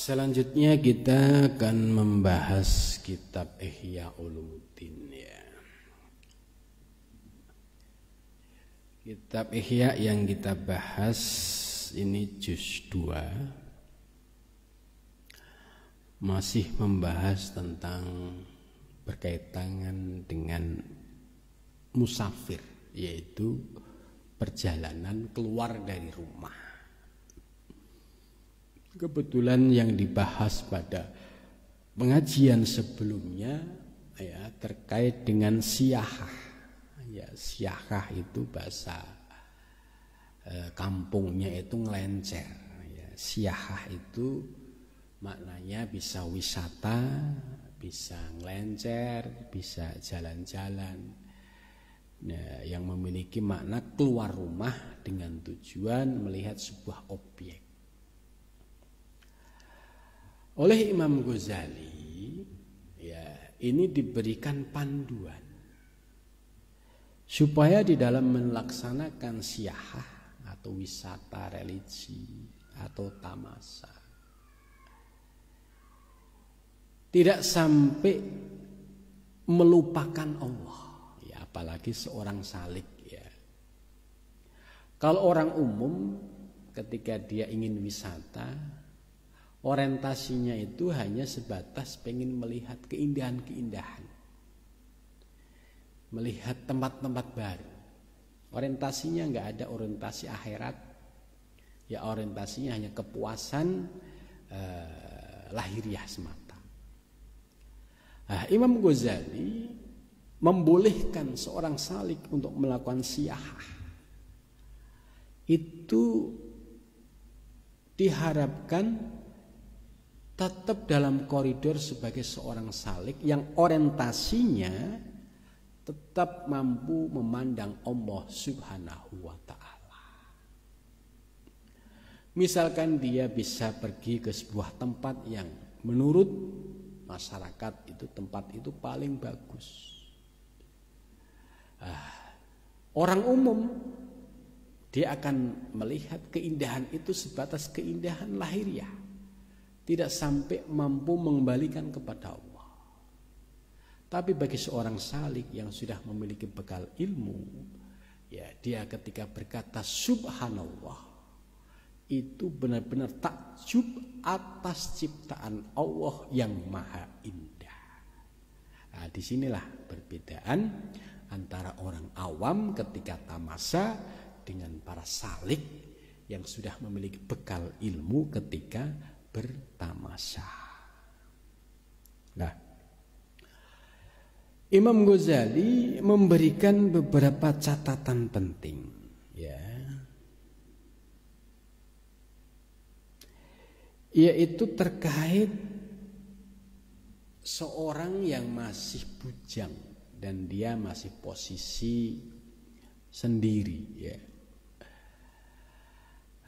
Selanjutnya kita akan membahas kitab Ihya Ulumuddin ya. Kitab Ihya yang kita bahas ini juz 2, masih membahas tentang berkaitan dengan musafir, yaitu perjalanan keluar dari rumah. Kebetulan yang dibahas pada pengajian sebelumnya ya terkait dengan siyahah. Ya, siyahah itu bahasa kampungnya itu ngelencer. Ya, siyahah itu maknanya bisa wisata, bisa ngelencer, bisa jalan-jalan. Nah, yang memiliki makna keluar rumah dengan tujuan melihat sebuah objek. Oleh Imam Ghazali ya, ini diberikan panduan supaya di dalam melaksanakan siyahah atau wisata religi atau tamasa tidak sampai melupakan Allah ya, apalagi seorang salik ya. Kalau orang umum ketika dia ingin wisata, orientasinya itu hanya sebatas pengen melihat keindahan-keindahan, melihat tempat-tempat baru. Orientasinya nggak ada orientasi akhirat, ya orientasinya hanya kepuasan lahiriah semata. Nah, Imam Ghazali membolehkan seorang salik untuk melakukan siyahah. Itu diharapkan tetap dalam koridor sebagai seorang salik yang orientasinya tetap mampu memandang Allah Subhanahu wa ta'ala. Misalkan dia bisa pergi ke sebuah tempat yang menurut masyarakat itu tempat itu paling bagus. Orang umum dia akan melihat keindahan itu sebatas keindahan lahiriah, tidak sampai mampu mengembalikan kepada Allah. Tapi bagi seorang salik yang sudah memiliki bekal ilmu, ya dia ketika berkata subhanallah, itu benar-benar takjub atas ciptaan Allah yang maha indah. Nah, disinilah perbedaan antara orang awam ketika tamasa dengan para salik yang sudah memiliki bekal ilmu ketika bertamasa. Nah, Imam Ghazali memberikan beberapa catatan penting, ya, yaitu terkait seorang yang masih bujang dan dia masih posisi sendiri, ya.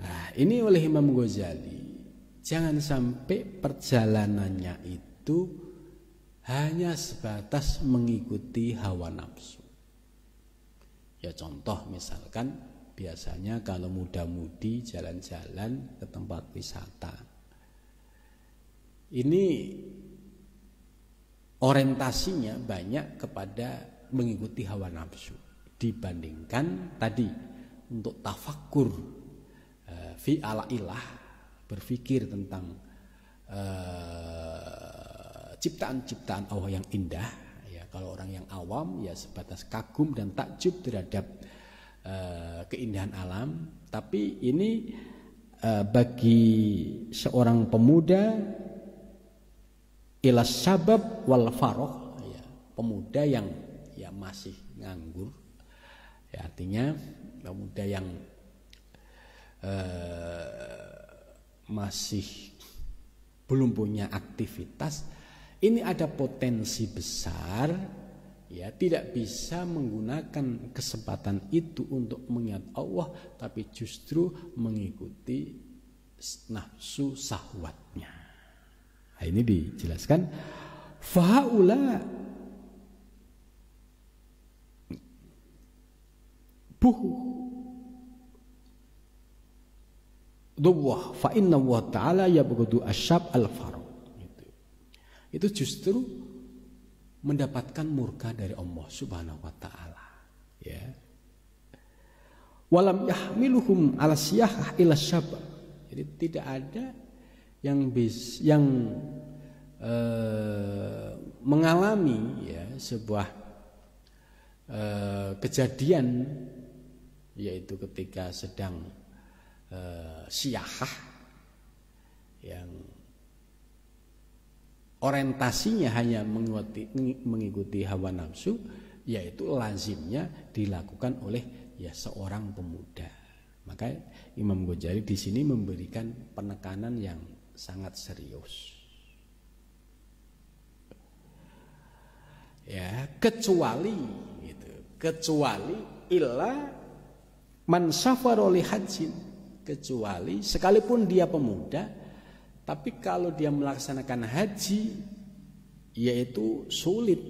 Nah, ini oleh Imam Ghazali, jangan sampai perjalanannya itu hanya sebatas mengikuti hawa nafsu. Ya contoh misalkan biasanya kalau muda-mudi jalan-jalan ke tempat wisata, ini orientasinya banyak kepada mengikuti hawa nafsu dibandingkan tadi untuk tafakkur fi ala ilah, berpikir tentang ciptaan-ciptaan Allah yang indah. Ya, kalau orang yang awam ya sebatas kagum dan takjub terhadap keindahan alam. Tapi ini bagi seorang pemuda ilas sabab wal faroh, ya, pemuda yang ya masih nganggur, ya, artinya pemuda yang masih belum punya aktivitas, ini ada potensi besar ya tidak bisa menggunakan kesempatan itu untuk mengingat Allah, tapi justru mengikuti nafsu syahwatnya. Nah, ini dijelaskan faula dhuwah fa inna wa ta'ala yabghadu asyab al-faruq. Itu justru mendapatkan murka dari Allah Subhanahu wa taala, ya. Walam yahmiluhum ala siyahah ila syabab. Jadi tidak ada yang mengalami, ya, sebuah kejadian, yaitu ketika sedang siyahah yang orientasinya hanya mengikuti hawa nafsu, yaitu lazimnya dilakukan oleh, ya, seorang pemuda. Maka Imam Ghazali di sini memberikan penekanan yang sangat serius. Ya, kecuali illa man safara li hajjin, kecuali sekalipun dia pemuda, tapi kalau dia melaksanakan haji, yaitu sulit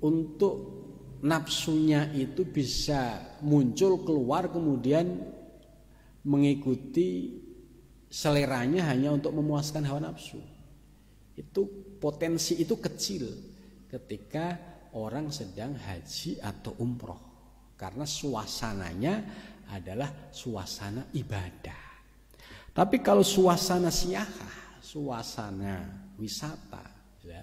untuk nafsunya itu bisa muncul keluar kemudian mengikuti seleranya hanya untuk memuaskan hawa nafsu. Itu potensi itu kecil ketika orang sedang haji atau umroh, karena suasananya adalah suasana ibadah. Tapi kalau suasana siyahah, suasana wisata, ya,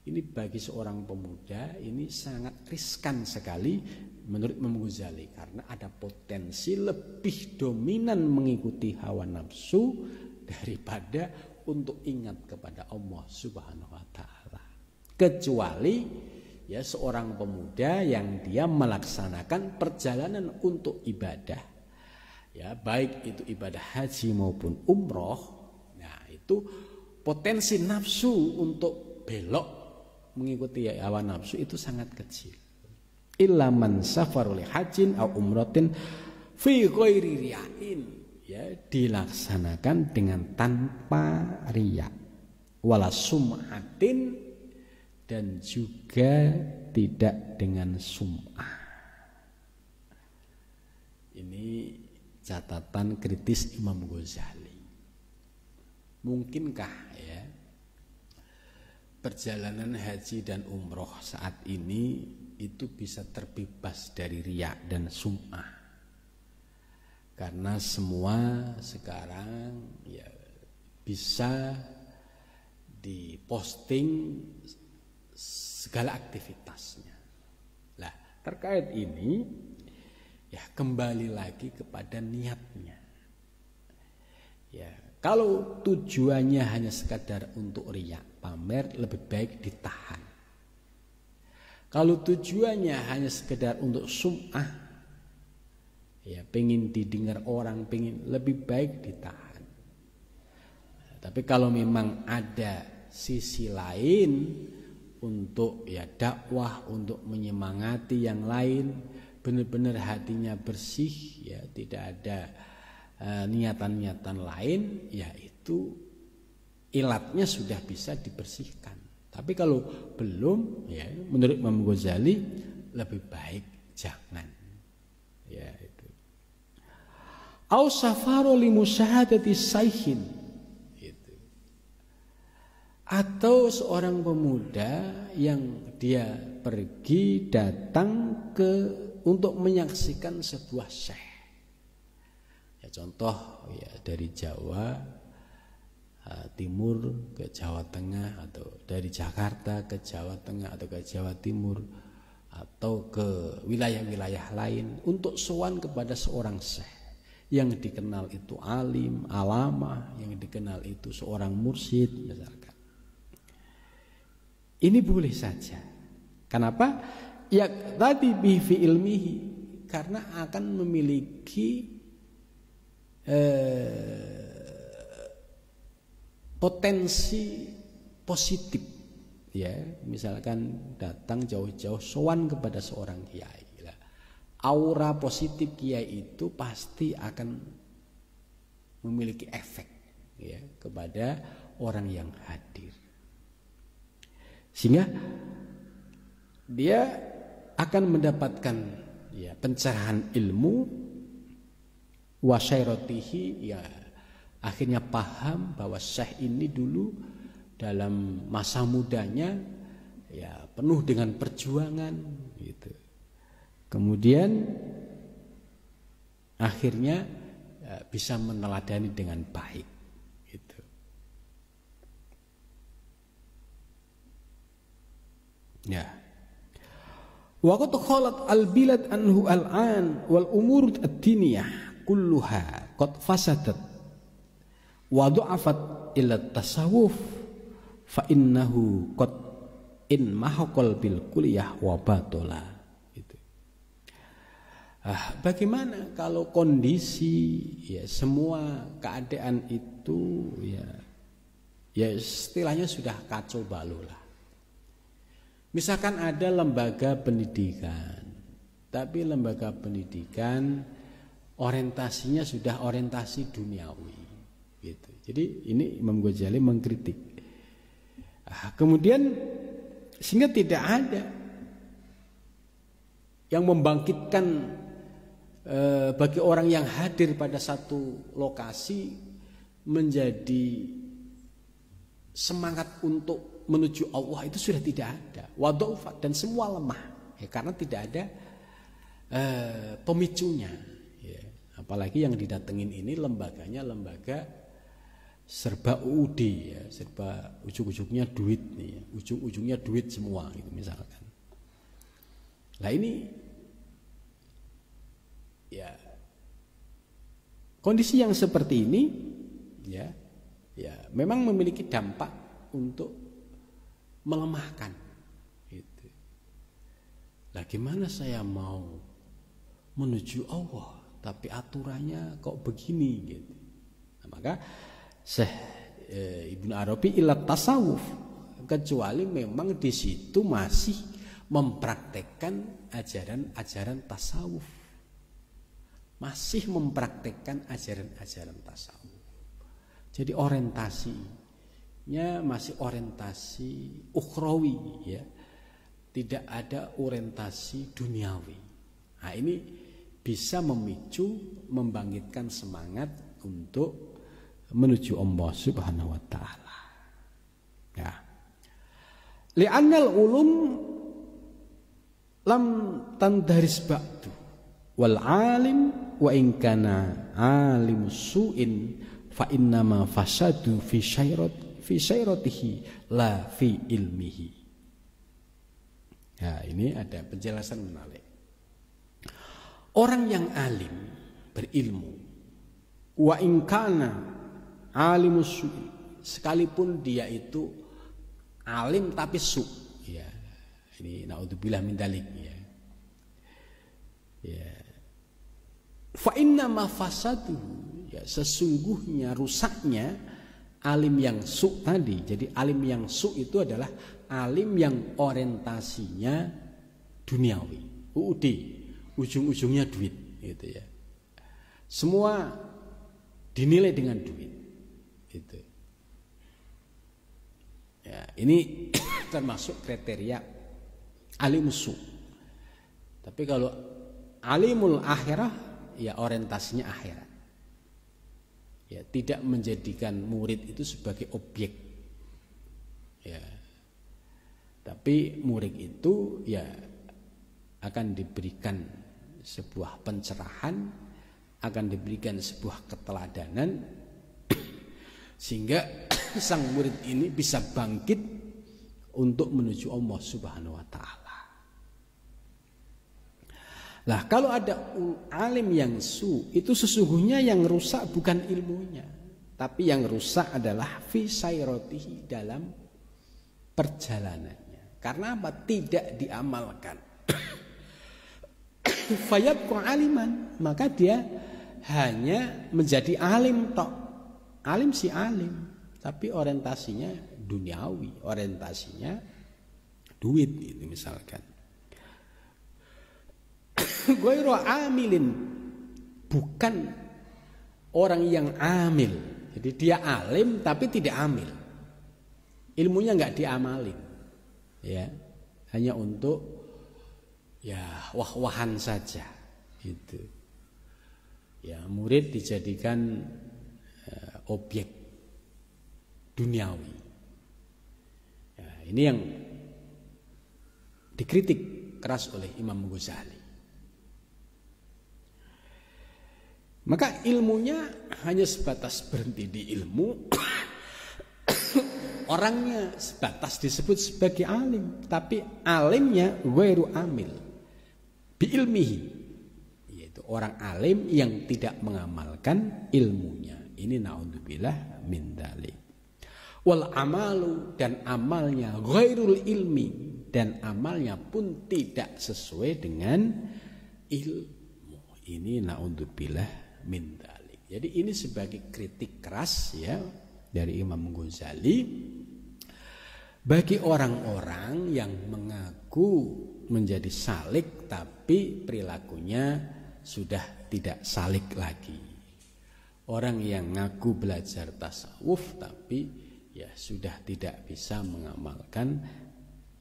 ini bagi seorang pemuda ini sangat riskan sekali menurut Imam Ghazali, karena ada potensi lebih dominan mengikuti hawa nafsu daripada untuk ingat kepada Allah Subhanahu wa taala. Kecuali, ya, seorang pemuda yang dia melaksanakan perjalanan untuk ibadah, ya, baik itu ibadah haji maupun umroh. Nah, itu potensi nafsu untuk belok mengikuti hawa nafsu itu sangat kecil. Illa man safaru li hajjin aw umratin fi ghairi riya'in, ya, dilaksanakan dengan tanpa riya, wala sum'atin, dan juga tidak dengan sum'ah. Ini catatan kritis Imam Ghazali. Mungkinkah, ya, perjalanan haji dan umroh saat ini itu bisa terbebas dari riya dan sum'ah? Karena semua sekarang, ya, bisa diposting segala aktivitasnya. Nah, terkait ini, ya, kembali lagi kepada niatnya. Ya, kalau tujuannya hanya sekadar untuk riya, pamer, lebih baik ditahan. Kalau tujuannya hanya sekedar untuk sum'ah, ya, pengen didengar orang, pengen, lebih baik ditahan. Tapi kalau memang ada sisi lain untuk, ya, dakwah, untuk menyemangati yang lain, benar-benar hatinya bersih, ya, tidak ada niatan-niatan lain, ya, itu ilatnya sudah bisa dibersihkan. Tapi kalau belum, ya, menurut Imam Ghazali lebih baik jangan, ya, itu. Au safaru li musyahadati saikhin, itu. Atau seorang pemuda yang dia pergi datang untuk menyaksikan sebuah syekh. Ya, contoh, ya, dari Jawa Timur ke Jawa Tengah, atau dari Jakarta ke Jawa Tengah atau ke Jawa Timur, atau ke wilayah-wilayah lain untuk sowan kepada seorang syekh yang dikenal itu alim, alamah, yang dikenal itu seorang mursyid misalkan. Ini boleh saja. Kenapa? Ya, tadi bihi ilmihi, karena akan memiliki potensi positif, ya. Misalkan datang jauh-jauh sowan kepada seorang kiai, aura positif kiai itu pasti akan memiliki efek, ya, kepada orang yang hadir, sehingga dia akan mendapatkan, ya, pencerahan ilmu, wa syairatihi, ya akhirnya paham bahwa syekh ini dulu dalam masa mudanya ya penuh dengan perjuangan gitu. Kemudian akhirnya bisa meneladani dengan baik gitu. Ya. Wa qad khalat al-bilad anhu al-an wal umur ad-diniyah kulluha qad fasadat wa du'afat ila tasawuf fa innahu qad in mahaqal bil kulliyah wa batola gitu. Bagaimana kalau kondisi ya semua keadaan itu ya istilahnya sudah kacau balau lah. Misalkan ada lembaga pendidikan, tapi lembaga pendidikan orientasinya sudah orientasi duniawi gitu. Jadi ini Imam Ghazali mengkritik. Kemudian sehingga tidak ada yang membangkitkan bagi orang yang hadir pada satu lokasi menjadi semangat untuk menuju Allah, itu sudah tidak ada. Wadha'ufat, dan semua lemah ya, karena tidak ada pemicunya ya. Apalagi yang didatengin ini lembaganya lembaga serba UUD ya, serba ujung-ujungnya duit nih, ujung-ujungnya duit semua gitu misalkan. Nah ini ya kondisi yang seperti ini ya memang memiliki dampak untuk melemahkan gitu. Lah gimana saya mau menuju Allah tapi aturannya kok begini gitu. Nah, maka Syekh Ibnu Arabi ilat tasawuf, kecuali memang di situ masih mempraktekkan ajaran-ajaran tasawuf. Masih mempraktekkan ajaran-ajaran tasawuf. Jadi orientasinya masih orientasi ukhrawi ya. Tidak ada orientasi duniawi. Nah, ini bisa memicu, membangkitkan semangat untuk menuju Allah Subhanahu wa taala. Ya. Li'annal ulum lam tandaris ba'du wal alim wa in kana alim su'in fa innama fasadu fi syairatihi la fi ilmihi. Ya, ini ada penjelasan menarik. Orang yang alim, berilmu, wa in kana alimus su'i, sekalipun dia itu alim tapi su, ya. Ini naudzubillah min dzalik ya. Ya. Fa inna ma fasadu, ya sesungguhnya rusaknya alim yang su tadi. Jadi alim yang su itu adalah alim yang orientasinya duniawi, UUD, ujung-ujungnya duit gitu ya. Semua dinilai dengan duit. Itu. Ya, ini termasuk kriteria alim su. Tapi kalau alimul akhirah ya orientasinya akhirat. Ya, tidak menjadikan murid itu sebagai objek. Ya. Tapi murid itu ya akan diberikan sebuah pencerahan, akan diberikan sebuah keteladanan sehingga sang murid ini bisa bangkit untuk menuju Allah Subhanahu wa taala. Lah kalau ada alim yang su, itu sesungguhnya yang rusak bukan ilmunya, tapi yang rusak adalah fi sairatihi, dalam perjalanannya. Karena apa? Tidak diamalkan. Fayabqa aliman, maka dia hanya menjadi alim tok. Alim si alim, tapi orientasinya duniawi, orientasinya duit itu misalkan. Ghairu amilin, bukan orang yang amil. Jadi dia alim tapi tidak amil. Ilmunya enggak diamalin. Ya, hanya untuk ya wah-wahan saja gitu. Ya, murid dijadikan objek duniawi. Ya, ini yang dikritik keras oleh Imam Ghazali. Maka ilmunya hanya sebatas berhenti di ilmu. Orangnya sebatas disebut sebagai alim, tapi alimnya ghairu amil bi ilmihi, yaitu orang alim yang tidak mengamalkan ilmunya. Ini naudzubillah min dzalik. Wal amalu, dan amalnya ghairul ilmi, dan amalnya pun tidak sesuai dengan ilmu. Ini naudzubillah min dzalik. Jadi ini sebagai kritik keras ya dari Imam Ghazali bagi orang-orang yang mengaku menjadi salik tapi perilakunya sudah tidak salik lagi. Orang yang ngaku belajar tasawuf tapi ya sudah tidak bisa mengamalkan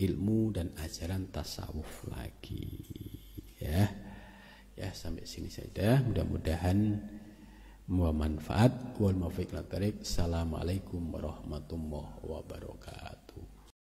ilmu dan ajaran tasawuf lagi. Ya sampai sini saja. Mudah-mudahan bermanfaat. Wal muwaffiq ila thariq. Assalamualaikum warahmatullahi wabarakatuh.